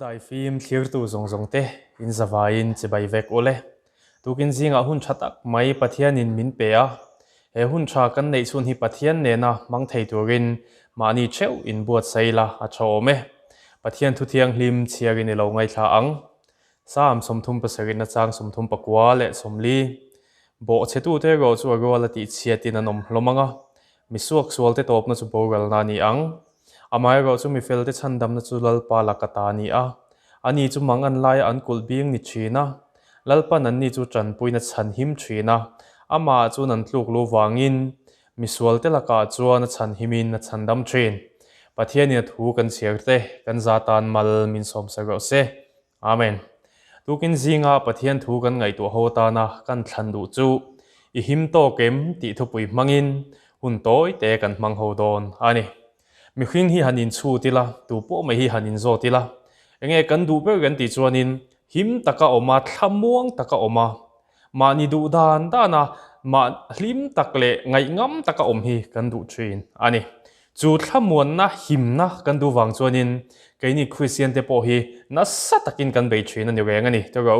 Dai phim thlir tu zong te in zavain chibai vek ole tukin zinga hun thatak mai pathian in min pe a he hun tha kan nei chun hi pathian ne na mang thei turin mani cheu in buat saila a chome pathian thu thiang hlim chiagin lo ngai thla ang sam somthum pasarin na chang somthum pakwa le somli bo chetu te go chu go la ti chiatin anom lomanga misuak sual te top na chu bogal na ni ang amai go chu mi fel te chandam na chu lalpa lakata ni a ani chu mangan lai an kul bing ni thina lalpa nan ni chu tran puina chan him thina ama chu nan tluk lu wangin misual te laka chuan chan himin na chandam thin pathian ni thu kan siarte kan zatan mal min som sa go se amen tukin zinga pathian thu kan ngai tu hota na kan thlan du chu I him to kem ti thu pui mangin hun toy te kan mang ho don ani mi khing hi hanin chu tila tu po mai hi hanin zo tila enge kan du pe kan ti chuanin him taka oma thamuang taka oma mani du dan dana ma hlim takle ngai ngam taka om hi kan du thin ani chu thamuan na him na kan du wang chuanin keini christian te po hi na satakin kan be thin ani weng ani to go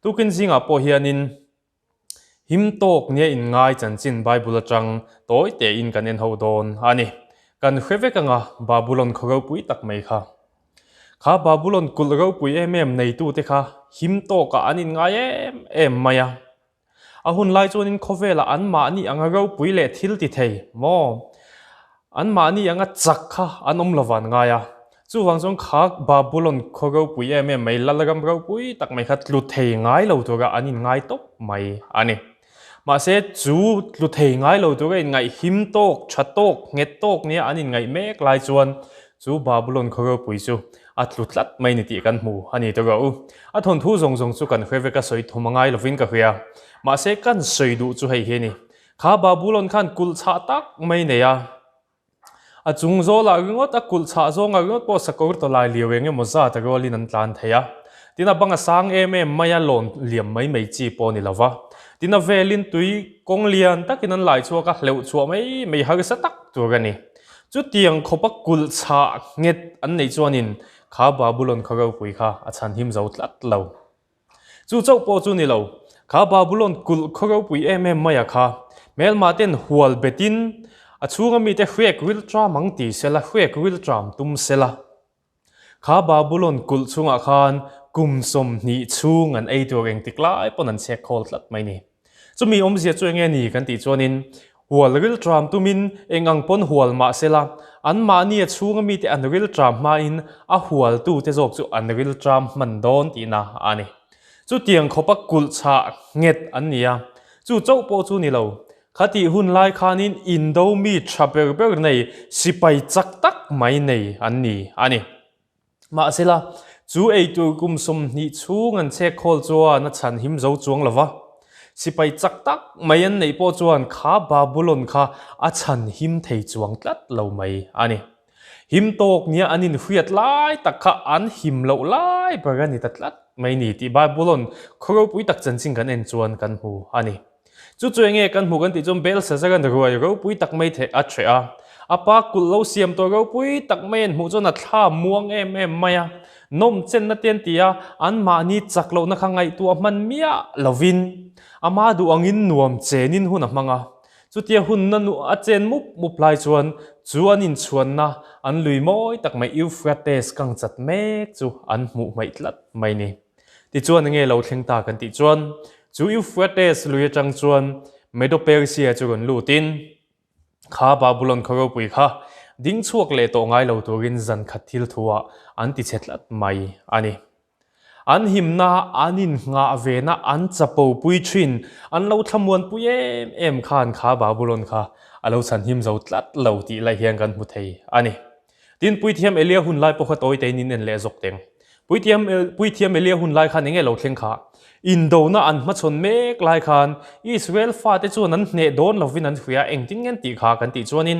tu kin zinga po hianin him tok nia in ngai chan chin bible atang toy te in kan en ho don ani kan khwevekanga babylon khoro pui tak mai kha babylon kulro pui em nei tu te kha him to ka anin nga em maya ahun lai chuanin khovela an ma ni anga ro pui le thil ti thei mo an ma ni anga chak kha anom lawan nga ya chu wangchong kha babylon khoro pui em mai lalagam ro pui tak mai kha tlu thei ngai lo to ga anin ngai top mai ani mà sẽ chú lụt thầy ngay lâu tôi cái ngày him tok chat tok nghe tok nia anh ngày mấy lại chuan chú Babylon khơi bụi chú lụt lát mấy nị tiệtกันหมู่anh tôi gọi thôn thu rong rong chú cần khơi về cái sợi thùng ngay là vin cái kia mà sẽ cần sợi đủ chú hay thế nè khá Babylon khan kul cha tak mấy nè chung zo la ngot kul cha zo ngot po sakor to lai liu enge moza ta go lin an tlan thaya tina banga sang em maya lon liam mai mai chi po ni lova tina velin tui kong lian takin an lai chuaka hleu chu mai ha sa tak tu gani chu tiang khopak kul cha nget an nei chuanin kha babylon kharo pui kha achan him zo tlat lo chu chau po chu ni lo kha babylon kul kharo pui maya kha mel maten hual betin achunga mi te hwek wil tra mang ti sela hwek wil tram tum sela kha babylon kul chunga khan kum som ni chung an ei tu reng tiklai pon an check call tlat mai ni chumi om zia chu nge ni kan ti chuanin hual ril tram tumin engang pon hual ma sela an ma ni chunga mi te an ril tram ma in a hual tu te jok chu an ril tram man don ti na ani chu tiang khopak kul cha nget an nia chu chau po chu ni lo khati hun lai khanin indo mi thaber ber nei sipai chak tak mai nei an ni ani ma sela chú ấy tu kum som ni chung an che khol chuan na chan him zo chuang lova sipai chak tak mai an nei po chuan kha babylon kha a chan him thei chuang tlat lo mai ani him tok nia anin huiat lai tak kha an him lo lai bagani tatlat mai ni ti babylon khoro pui tak chan ching kan en chuan kan hu ani chu nge kan hu kan ti chom bel sa sa kan ruai ro pui tak mai the a thea apa kul lo siam to ro pui tak mai en hu chon a thla muang em maya nom chen na ten tia an ma ni chaklo na khangai tu man mia lovin ama du angin nuam chenin hun a manga chutia hun na nu a chen mup lai chuan chuan in chuan na an lui moi tak mai Euphrates kang chat mek chu an mu mai tlat mai ni ti chuan nge lo thleng ta kan ti chuan chu Euphrates lui atang chuan Medo Persia chu gon lutin kha Babylon khoro pui kha ding chuak le to ngai lo turin zan khathil thuwa an ti chetlat mai ani an himna anin nga vena an chapo pui thin an lo thamuan pui em khan kha babylon kha alo chan him zo tlat lo ti lai hiang kan mu thei ani tin pui thiam elia hun lai pokha toy te nin en le zok teng pui thiam elia hun lai khan enge lo thleng kha indo na an ma chon mek lai khan Israel fa te chuan an hne don lovin an huya engting en ti kha kan ti chuanin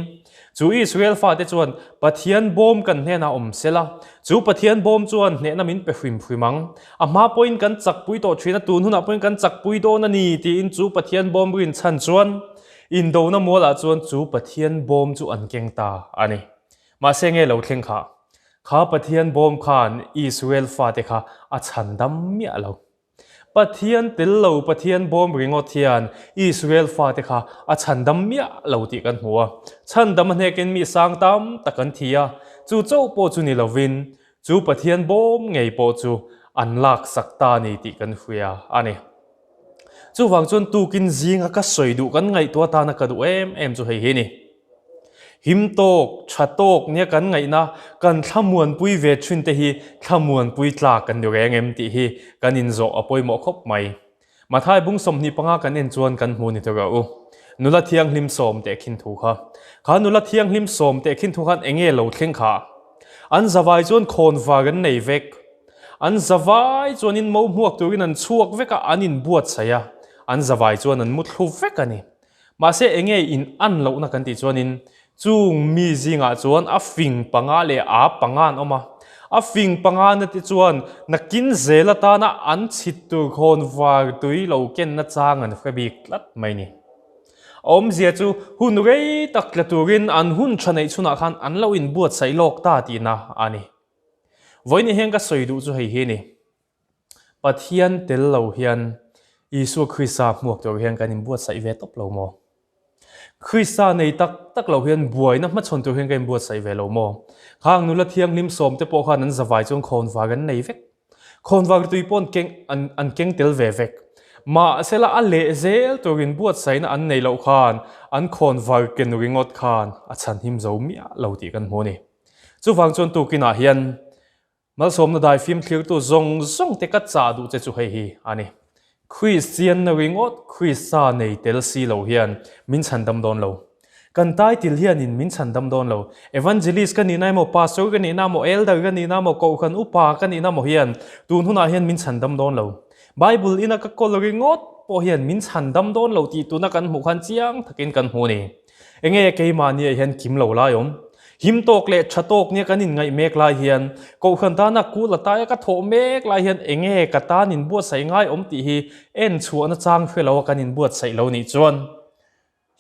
chú Israel fa te chuan pathian bom kan hne na om sela chú pathian bom chuan hne na min pe hrimang ama point kan chak pui to thina tun huna point kan chak pui do na ni ti in chú pathian bom rin chan chuan indo na mola chuan chú pathian bom chu an keng ta ani ma senge lo thleng kha khá pathian bom khan Israel fa te kha a chandam mi alo pathian tillo pathian bom ringo thian Israel fa te kha a chandam mi lo ti kan hua chandam ne ken mi sang tam takan thia chu chau po chu ni lovin chu pathian bom ngei po chu anlak sakta ni ti kan huya ani chu wang chun tu kin zinga ka soidu kan ngai to ta na ka du em chu hei hi ni him tok chatok nia kan ngai na kan thamuan pui ve thin te hi thamuan pui tla kan du reng em ti hi kan in zo apoi mo khop mai ma thai bung som ni panga kan en chuan kan mu ni to ga u nula thiang hlim som te khin thu kha nula thiang hlim som te khin thu khan enge lo thleng kha an zawai chuan khon wa gan nei vek an zawai chuan in mo muak turin an chuak veka anin buat saya an zawai chuan an mut hlu vek ani ma se enge in an lo na kan ti chuan in chung mi zinga chuan a fing panga le a pangan oma a fing panga na ti chuan nakin zela ta na an chit tu khon war tui lo ken na chang an fabik lat mai ni om zia chu hun rei tak la turin an hun thanei chuna khan an lo in buat sai lok ta ti na ani voini heng ka soidu chu hei hi ni pathian tel lo hian Isu Christa muak to hian kan in buat sai ve top lo mo Christa nei tak lo hian buai na ma chon to hian kan buat sai ve lo mo khang nula thiang lim som te po khan an zawai chung khon wa gan nei vek khon wa tui pon keng an keng tel ve vek ma sela a le zel to rin buat sai na an nei lo khan an khon wa ken ringot khan a chan him zo mi lo ti kan mo ni chu wang chon tu kina hian mal som na dai film clear to zong te ka cha du che chu hei hi ani Christian na ringot Christa nei tel si lo hian min chandam don lo kan tai til hian in min chandam don lo evangelist kan ni nai mo pastor kan ni na mo elder kan ni na mo ko khan upa kan ni na mo hian tun huna hian min chandam don lo bible ina ka kol ringot po hian min chandam don lo ti tu na kan mu khan chiang thakin kan hu ni enge ke ma ni hian kim lo la yom him tok le chatok nia kanin ngai mek lai hian ko khan ta na ku la ta ka tho mek lai hian enge ka ta nin buat sai ngai om ti hi en chu na chang phelo kanin buat sai lo ni chuan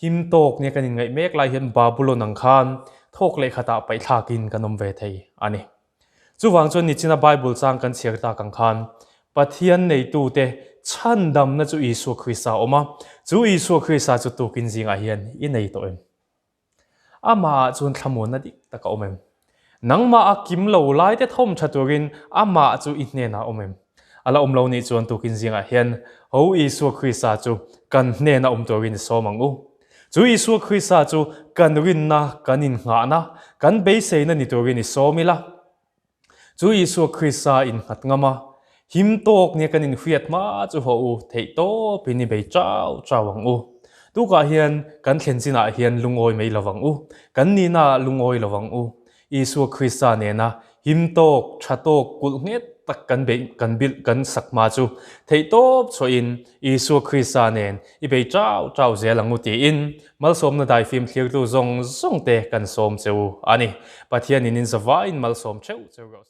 him tok nia kanin ngai mek lai hian babylon ang khan thok le khata pai thakin kanom ve thei ani chu wang chuan ni china bible chang kan chiar ta kang khan pathian nei tu te chan dam na chu Isu Christa oma chu Isu Christa chu tu kin zinga hian i nei to em ama chun thamun na dik taka omem nangma a kim lo lai te thom thaturin ama chu i hne na omem ala omlo ni chuan tu kin zinga hian ho Isu Christa chu kan hne na torin somangu chu Isu Christa chu kan rin na kanin nga na kan be sei na ni torin somila chu Isu Christa in hat ngama him tok ne kanin fiat ma chu ho u thei to pini be chawang u tu ka hian kan thlen china hian lungoi mei lawang u kan ni na lungoi lawang u Isu Christa ne na him tok thatok kul nget tak kan bil kan sakma chu thei top cho in Isu Christa nen i be chaw zelang u ti in mal som na dai film thlir tu zong te kan som cheu ani pathian in zawa in mal som cheu ro